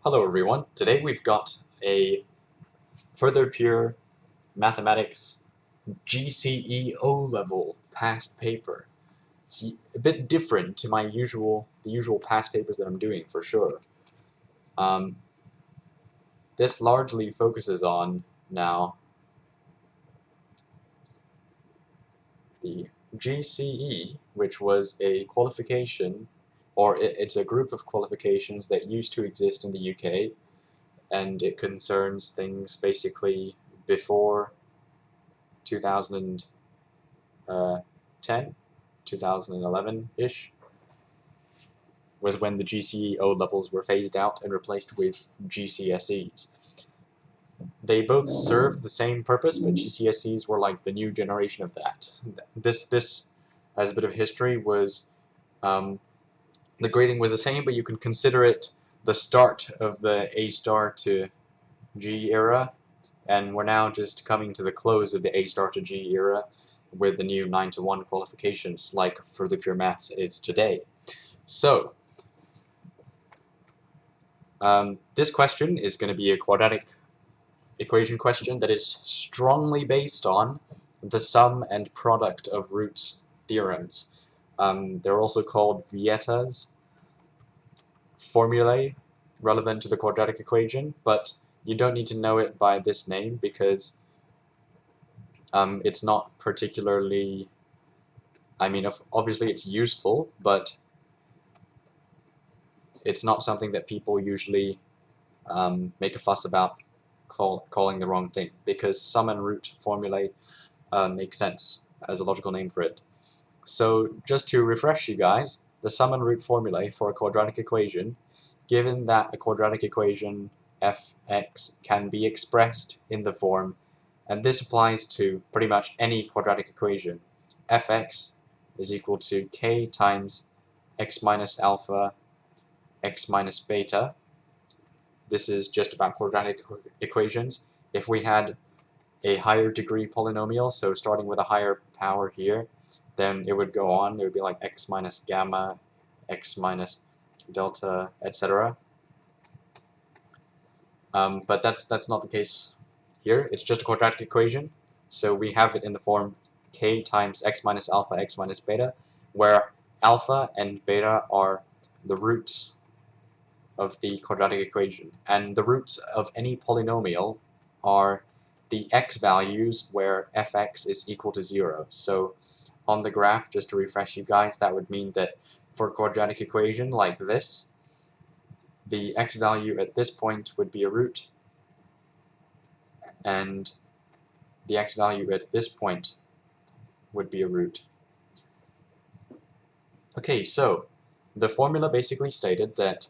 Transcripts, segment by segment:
Hello everyone, today we've got a further pure mathematics GCE O-level past paper. It's a bit different to the usual past papers that I'm doing for sure. This largely focuses on now the GCE, which was a qualification, or it's a group of qualifications that used to exist in the UK, and it concerns things basically before 2010, 2011-ish, was when the GCE O levels were phased out and replaced with GCSEs. They both served the same purpose, but GCSEs were like the new generation of that. This, as a bit of history, was the grading was the same, but you can consider it the start of the A star to G era, and we're now just coming to the close of the A star to G era with the new 9-to-1 qualifications, like further pure maths is today. So, this question is going to be a quadratic equation question that is strongly based on the sum and product of roots theorems. They're also called Vieta's formulae, relevant to the quadratic equation, but you don't need to know it by this name because it's not particularly, I mean, obviously it's useful, but it's not something that people usually make a fuss about calling the wrong thing, because sum and root formulae make sense as a logical name for it. So just to refresh you guys, the sum and root formulae for a quadratic equation, given that a quadratic equation fx can be expressed in the form, and this applies to pretty much any quadratic equation, fx is equal to k times x minus alpha x minus beta. This is just about quadratic equations. If we had a higher degree polynomial, so starting with a higher power here, then it would go on. It would be like x minus gamma, x minus delta, etc. But that's not the case here. It's just a quadratic equation, so we have it in the form k times x minus alpha x minus beta, where alpha and beta are the roots of the quadratic equation, and the roots of any polynomial are the x values where fx is equal to 0. So on the graph, just to refresh you guys, that would mean that for a quadratic equation like this, the x value at this point would be a root, and the x value at this point would be a root. Okay, so the formula basically stated that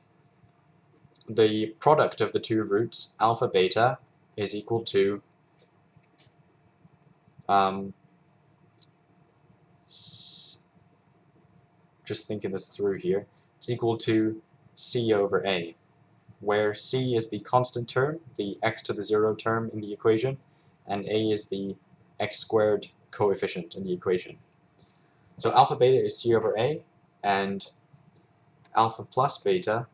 the product of the two roots, alpha beta, is equal to just thinking this through here, it's equal to c over a, where c is the constant term, the x to the 0 term in the equation, and a is the x squared coefficient in the equation. So alpha beta is c over a, and alpha plus beta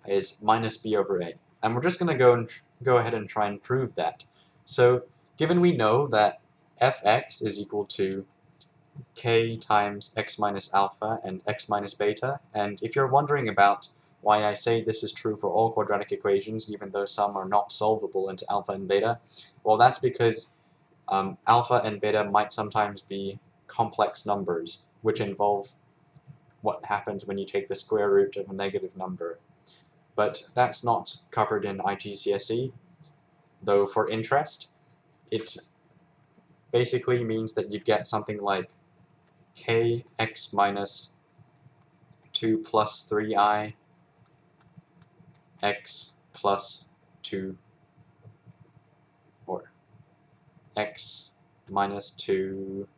is minus b over a. And we're just going to go ahead and try and prove that. So given we know that fx is equal to k times x minus alpha and x minus beta, and if you're wondering about why I say this is true for all quadratic equations, even though some are not solvable into alpha and beta, well, that's because alpha and beta might sometimes be complex numbers, which involve what happens when you take the square root of a negative number. But that's not covered in IGCSE, though for interest, it basically means that you get something like kx minus 2 plus 3i x plus 2, or x minus 2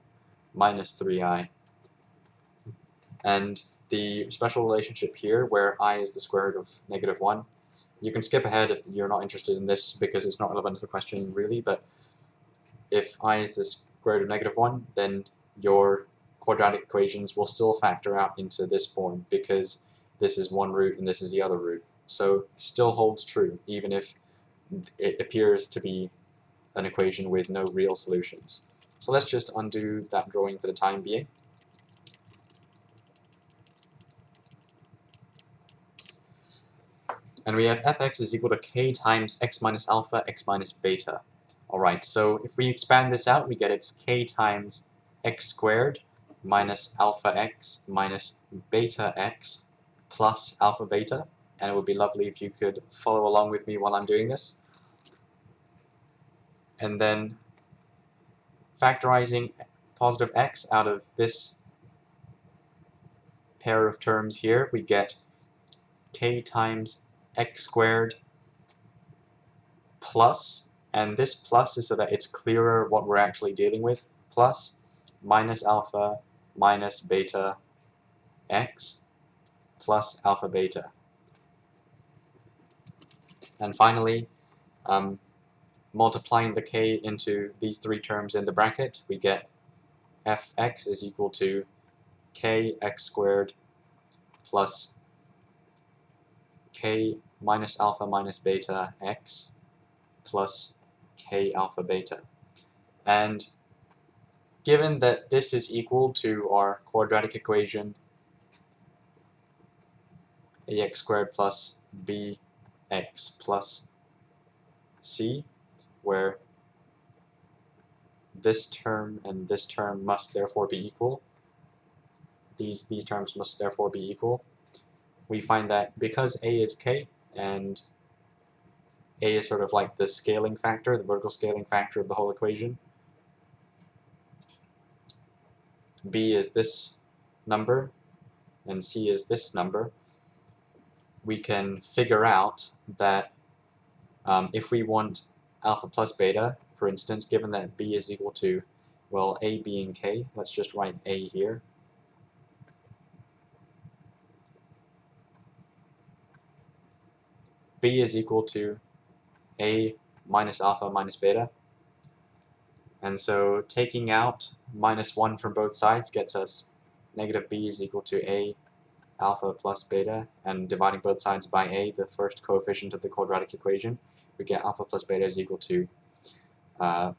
minus 3i. And the special relationship here, where I is the square root of -1, you can skip ahead if you're not interested in this because it's not relevant to the question really, but if I is the square root of -1, then your quadratic equations will still factor out into this form because this is one root and this is the other root. so still holds true, even if it appears to be an equation with no real solutions. So let's just undo that drawing for the time being. And we have fx is equal to k times x minus alpha, x minus beta. Alright, so if we expand this out, we get it's k times x squared minus alpha x minus beta x plus alpha beta. And it would be lovely if you could follow along with me while I'm doing this. And then factorizing positive x out of this pair of terms here, we get k times x squared plus, and this plus is so that it's clearer what we're actually dealing with, plus minus alpha minus beta x plus alpha beta. And finally, multiplying the k into these three terms in the bracket, we get fx is equal to kx squared plus k minus alpha minus beta x plus k alpha beta. And given that this is equal to our quadratic equation ax squared plus bx plus c, where this term and this term must therefore be equal, these terms must therefore be equal, we find that because a is k and a is sort of like the scaling factor, the vertical scaling factor of the whole equation, b is this number and c is this number, we can figure out that if we want alpha plus beta, for instance, given that b is equal to, well, a being k, let's just write a here. B is equal to a minus alpha minus beta. And so taking out minus 1 from both sides gets us negative b is equal to a alpha plus beta, and dividing both sides by a, the first coefficient of the quadratic equation, we get alpha plus beta is equal to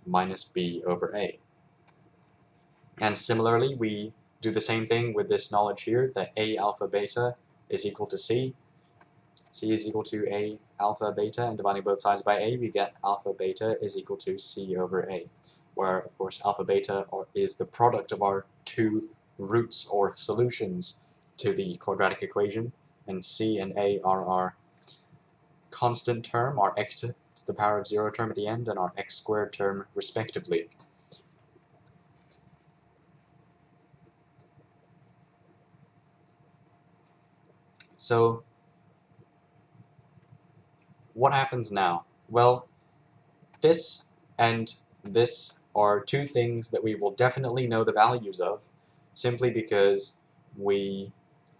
minus b over a. And similarly, we do the same thing with this knowledge here, that a alpha beta is equal to c. C is equal to a alpha beta, and dividing both sides by a, we get alpha beta is equal to c over a, where, of course, alpha beta is the product of our two roots or solutions to the quadratic equation, and c and a are our constant term, our x to the power of 0 term at the end, and our x squared term, respectively. So what happens now? Well, this and this are two things that we will definitely know the values of, simply because we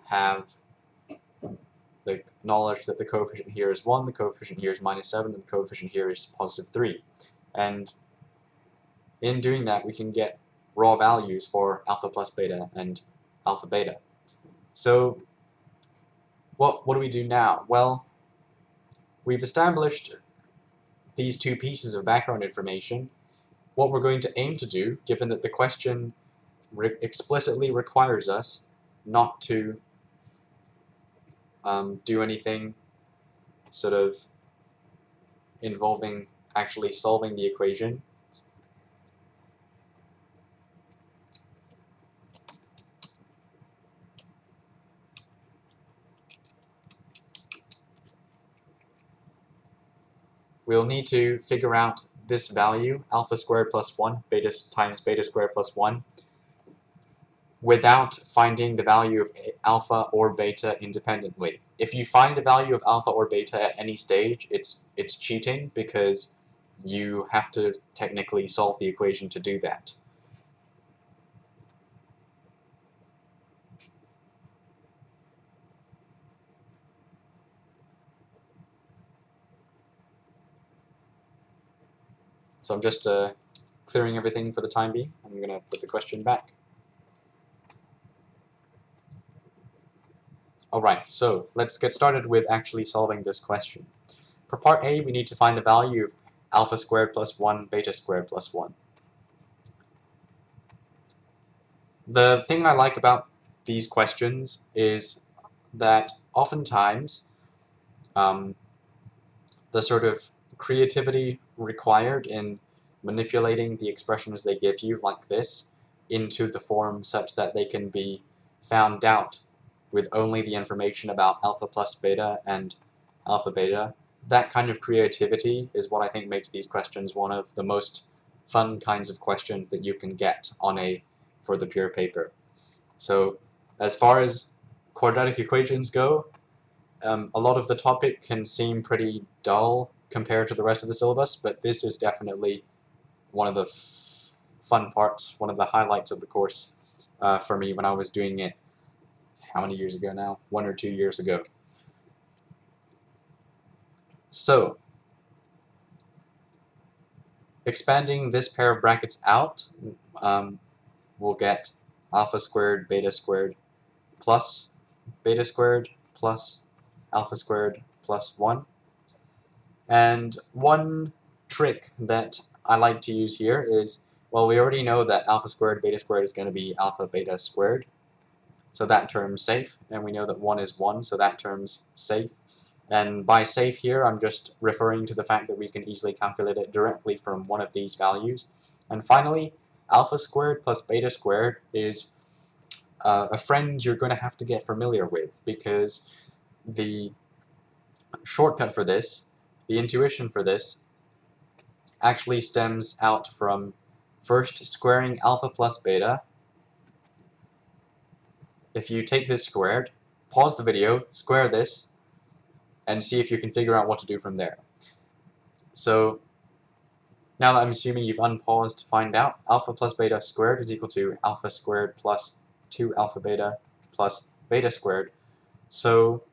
have the knowledge that the coefficient here is 1, the coefficient here is minus 7, and the coefficient here is positive 3. And in doing that, we can get raw values for alpha plus beta and alpha beta. So what do we do now? Well, we've established these two pieces of background information. What we're going to aim to do, given that the question explicitly requires us not to do anything sort of involving actually solving the equation, we'll need to figure out this value, alpha squared plus 1, beta times beta squared plus 1, without finding the value of alpha or beta independently. If you find the value of alpha or beta at any stage, it's cheating, because you have to technically solve the equation to do that. So I'm just clearing everything for the time being. I'm going to put the question back. Alright, so let's get started with actually solving this question. For part A, we need to find the value of alpha squared plus 1, beta squared plus 1. The thing I like about these questions is that oftentimes the sort of creativity required in manipulating the expressions they give you, like this, into the form such that they can be found out with only the information about alpha plus beta and alpha beta. That kind of creativity is what I think makes these questions one of the most fun kinds of questions that you can get on a for the pure paper. So as far as quadratic equations go, a lot of the topic can seem pretty dull compared to the rest of the syllabus, but this is definitely one of the fun parts, one of the highlights of the course for me when I was doing it, how many years ago now? 1 or 2 years ago. So, expanding this pair of brackets out, we'll get alpha squared beta squared plus beta squared plus alpha squared plus 1. And one trick that I like to use here is, well, we already know that alpha squared beta squared is going to be alpha beta squared, so that term's safe, and we know that 1 is 1, so that term's safe. And by safe here, I'm just referring to the fact that we can easily calculate it directly from one of these values. And finally, alpha squared plus beta squared is a friend you're going to have to get familiar with, because the shortcut for this, the intuition for this, actually stems out from first squaring alpha plus beta. If you take this squared, pause the video, square this, and see if you can figure out what to do from there. So now that I'm assuming you've unpaused to find out, alpha plus beta squared is equal to alpha squared plus 2 alpha beta plus beta squared. So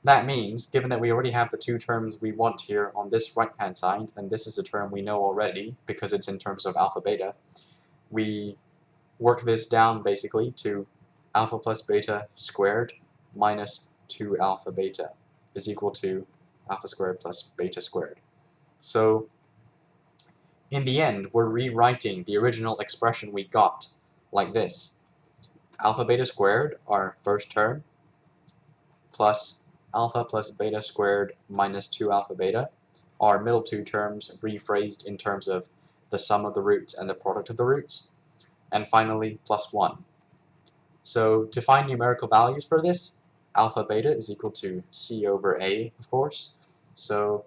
that means, given that we already have the two terms we want here on this right-hand side, and this is a term we know already because it's in terms of alpha beta, we work this down basically to alpha plus beta squared minus 2 alpha beta is equal to alpha squared plus beta squared. So in the end, we're rewriting the original expression we got like this. Alpha beta squared, our first term, plus alpha plus beta squared minus 2 alpha beta, our middle two terms rephrased in terms of the sum of the roots and the product of the roots, and finally plus 1. So to find numerical values for this, alpha beta is equal to c over a, of course. So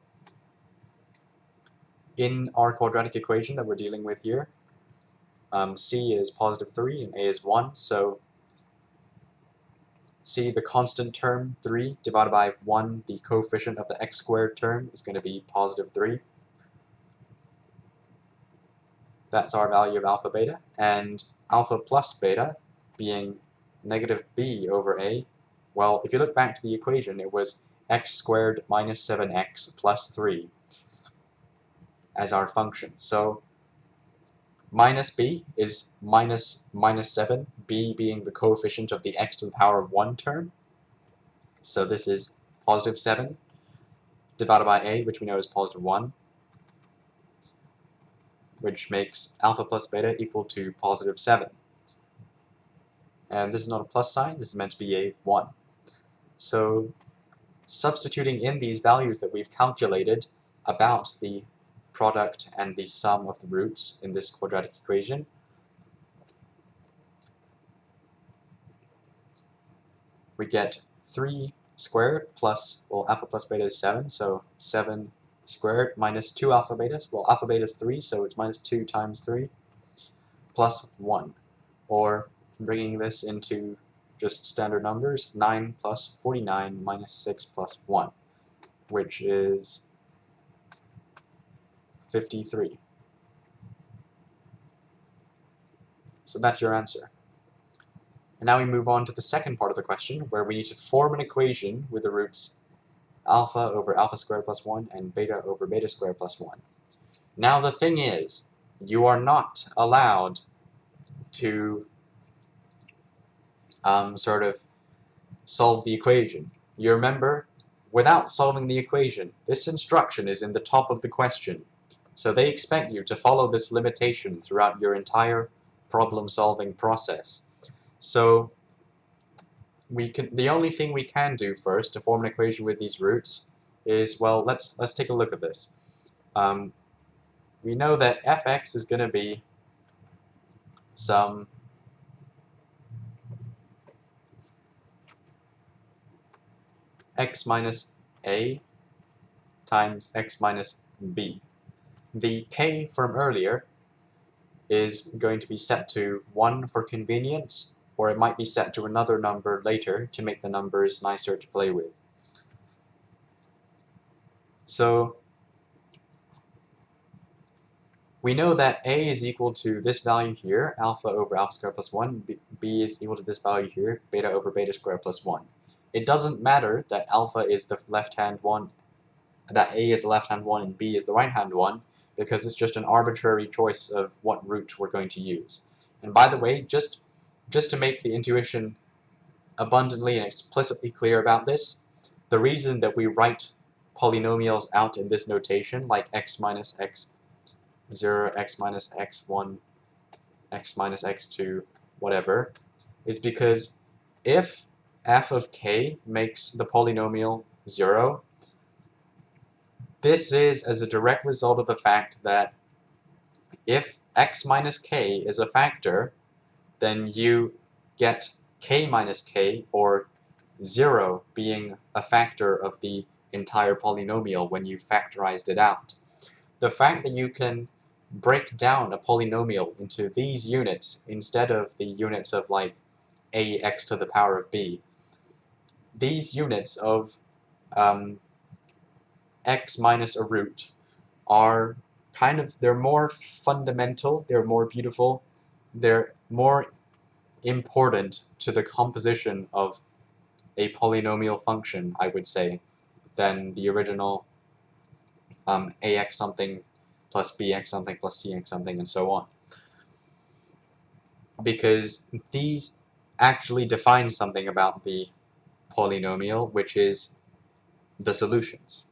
in our quadratic equation that we're dealing with here, c is positive 3 and a is 1, so c, the constant term, 3, divided by 1, the coefficient of the x squared term, is going to be positive 3. That's our value of alpha beta. And alpha plus beta being negative b over a, well, if you look back to the equation, it was x squared minus 7x plus 3 as our function. So minus b is minus 7, b being the coefficient of the x to the power of 1 term. So this is positive 7 divided by a, which we know is positive 1, which makes alpha plus beta equal to positive 7. And this is not a plus sign, this is meant to be a 1. So substituting in these values that we've calculated about the product and the sum of the roots in this quadratic equation, we get 3 squared plus, well, alpha plus beta is 7, so 7 squared minus 2 alpha betas. Well, alpha beta is 3, so it's minus 2 times 3 plus 1. Or bringing this into just standard numbers, 9 plus 49 minus 6 plus 1, which is 53. So that's your answer. And now we move on to the second part of the question, where we need to form an equation with the roots alpha over alpha squared plus 1 and beta over beta squared plus 1. Now the thing is, you are not allowed to sort of solve the equation. You remember, without solving the equation, this instruction is in the top of the question. So they expect you to follow this limitation throughout your entire problem-solving process. So the only thing we can do first to form an equation with these roots is, well, let's take a look at this. We know that fx is going to be some x minus a times x minus b. The k from earlier is going to be set to 1 for convenience, or it might be set to another number later to make the numbers nicer to play with. So we know that a is equal to this value here, alpha over alpha squared plus 1, b is equal to this value here, beta over beta squared plus 1. It doesn't matter that alpha is the left-hand one, that a is the left-hand one and b is the right-hand one, because it's just an arbitrary choice of what root we're going to use. And by the way, just to make the intuition abundantly and explicitly clear about this, the reason that we write polynomials out in this notation, like x minus x0, x minus x1, x minus x2, whatever, is because if f of k makes the polynomial 0, this is as a direct result of the fact that if x minus k is a factor, then you get k minus k, or 0 being a factor of the entire polynomial when you factorized it out. The fact that you can break down a polynomial into these units instead of the units of like ax to the power of b, these units of x minus a root are they're more fundamental, they're more beautiful, they're more important to the composition of a polynomial function, I would say, than the original ax something plus bx something plus cx something and so on. Because these actually define something about the polynomial, which is the solutions.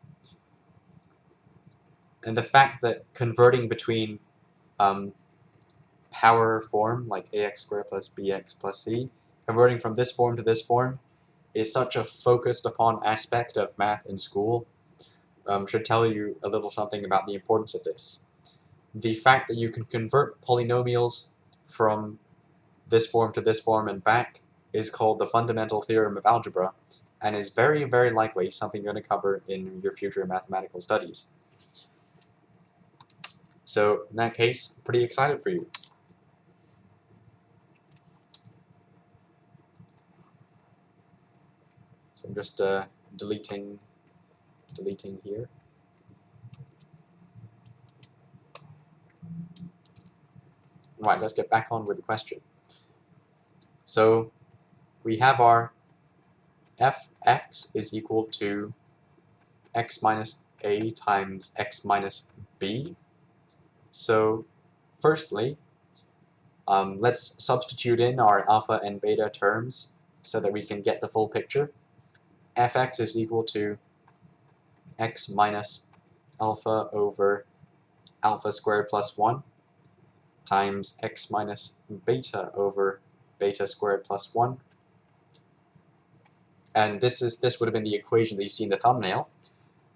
And the fact that converting between power form, like ax squared plus bx plus c, converting from this form to this form is such a focused upon aspect of math in school, should tell you a little something about the importance of this. The fact that you can convert polynomials from this form to this form and back is called the fundamental theorem of algebra, and is very, very likely something you're going to cover in your future mathematical studies. So in that case, pretty excited for you. So I'm just deleting here. Right, let's get back on with the question. So we have our fx is equal to x minus a times x minus b. So firstly, let's substitute in our alpha and beta terms so that we can get the full picture. Fx is equal to x minus alpha over alpha squared plus 1 times x minus beta over beta squared plus 1. And this would have been the equation that you see in the thumbnail.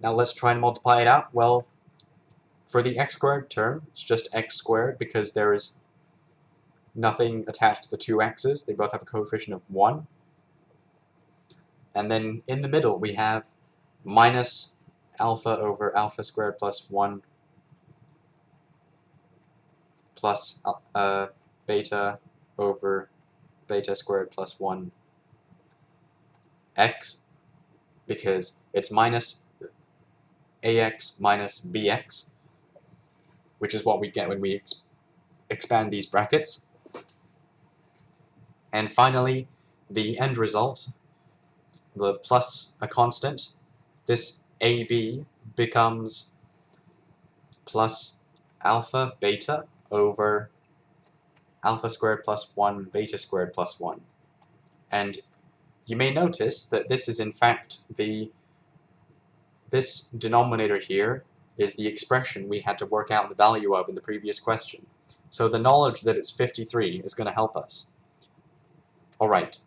Now let's try and multiply it out. Well, for the x squared term, it's just x squared because there is nothing attached to the two x's. They both have a coefficient of 1. And then in the middle we have minus alpha over alpha squared plus 1 plus beta over beta squared plus 1 x, because it's minus ax minus bx, which is what we get when we expand these brackets. And finally, the end result, the plus a constant, this AB becomes plus alpha beta over alpha squared plus 1 beta squared plus 1. And you may notice that this is in fact this denominator here is the expression we had to work out the value of in the previous question. So the knowledge that it's 53 is going to help us. Alright,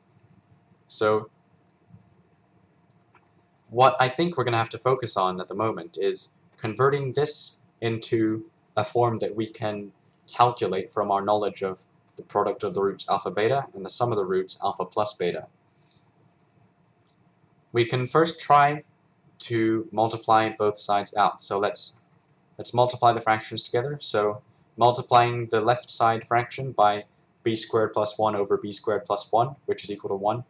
so what I think we're going to have to focus on at the moment is converting this into a form that we can calculate from our knowledge of the product of the roots alpha beta and the sum of the roots alpha plus beta. We can first try to multiply both sides out. So let's multiply the fractions together. So multiplying the left side fraction by b squared plus 1 over b squared plus 1, which is equal to 1,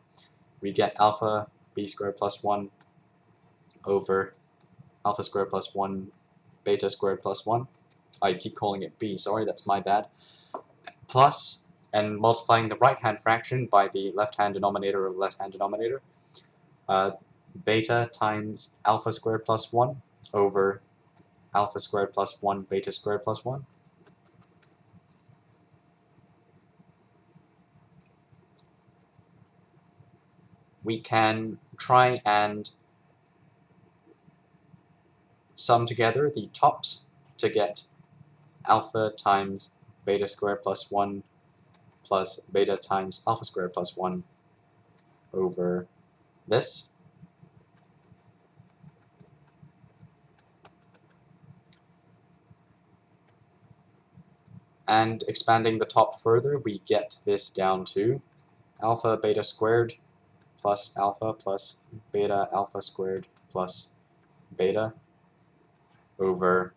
we get alpha b squared plus 1 over alpha squared plus 1 beta squared plus 1. I keep calling it b, sorry, that's my bad. Plus, and multiplying the right-hand fraction by the left-hand denominator of the left-hand denominator, beta times alpha squared plus 1 over alpha squared plus 1 beta squared plus 1. We can try and sum together the tops to get alpha times beta squared plus 1 plus beta times alpha squared plus 1 over this. And expanding the top further, we get this down to alpha beta squared plus beta alpha squared plus beta over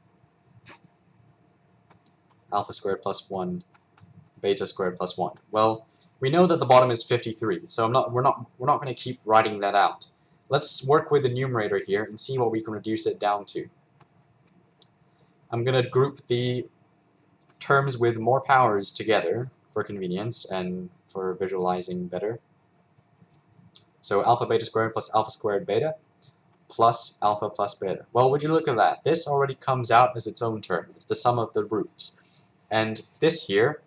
alpha squared plus 1 beta squared plus 1. Well, we know that the bottom is 53, so we're not going to keep writing that out. Let's work with the numerator here and see what we can reduce it down to. I'm going to group the terms with more powers together for convenience and for visualizing better. So alpha beta squared plus alpha squared beta plus alpha plus beta. Well, would you look at that? This already comes out as its own term. It's the sum of the roots. And this here,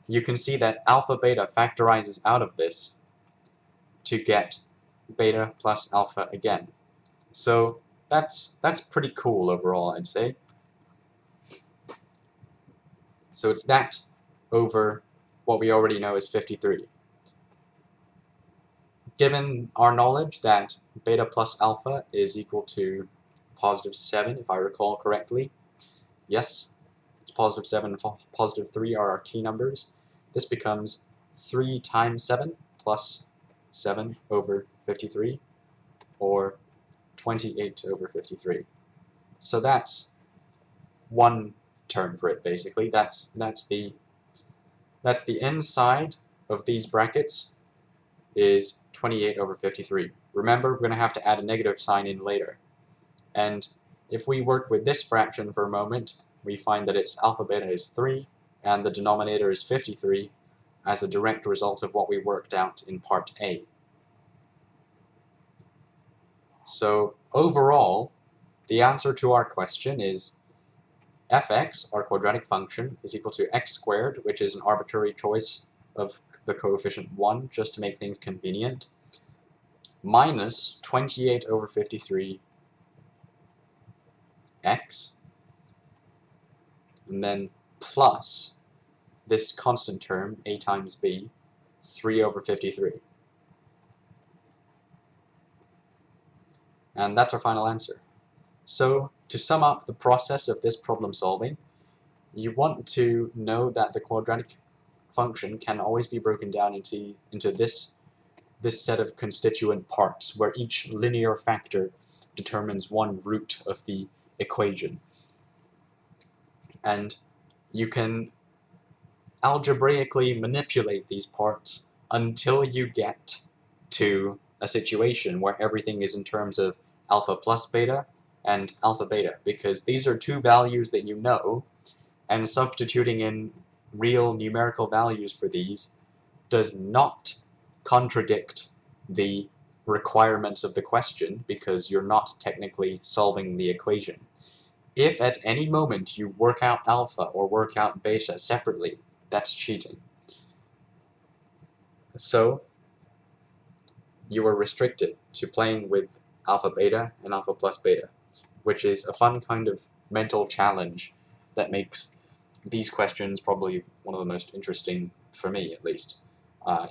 you can see that alpha beta factorizes out of this to get beta plus alpha again. So that's pretty cool overall, I'd say. So it's that over what we already know is 53. Given our knowledge that beta plus alpha is equal to positive 7, if I recall correctly, yes, it's positive 7 and positive 3 are our key numbers. This becomes 3 times 7 plus 7 over 53, or 28 over 53. So that's one term for it, basically. That's the inside of these brackets is 28 over 53. Remember, we're going to have to add a negative sign in later. And if we work with this fraction for a moment, we find that its alpha beta is 3, and the denominator is 53 as a direct result of what we worked out in part A. So overall, the answer to our question is fx, our quadratic function, is equal to x squared, which is an arbitrary choice of the coefficient 1, just to make things convenient, minus 28 over 53 x, and then plus this constant term, a times b, 3 over 53. And that's our final answer. So, to sum up the process of this problem solving, you want to know that the quadratic function can always be broken down into this set of constituent parts, where each linear factor determines one root of the equation. And you can algebraically manipulate these parts until you get to a situation where everything is in terms of alpha plus beta and alpha beta, because these are two values that you know, and substituting in real numerical values for these does not contradict the requirements of the question, because you're not technically solving the equation. If at any moment you work out alpha or work out beta separately, that's cheating. So you are restricted to playing with alpha beta and alpha plus beta, which is a fun kind of mental challenge that makes these questions probably one of the most interesting, for me at least,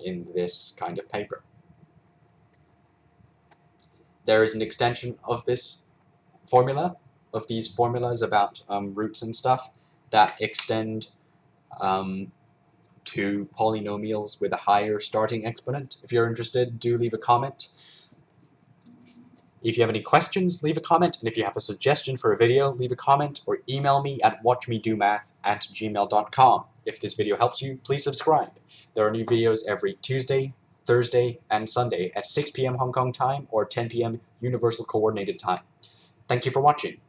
in this kind of paper. There is an extension of this formula, of these formulas about roots and stuff, that extend to polynomials with a higher starting exponent. If you're interested, do leave a comment. If you have any questions, leave a comment, and if you have a suggestion for a video, leave a comment or email me at watchmedomath@gmail.com. If this video helps you, please subscribe. There are new videos every Tuesday, Thursday, and Sunday at 6 p.m. Hong Kong time or 10 p.m. Universal Coordinated Time. Thank you for watching.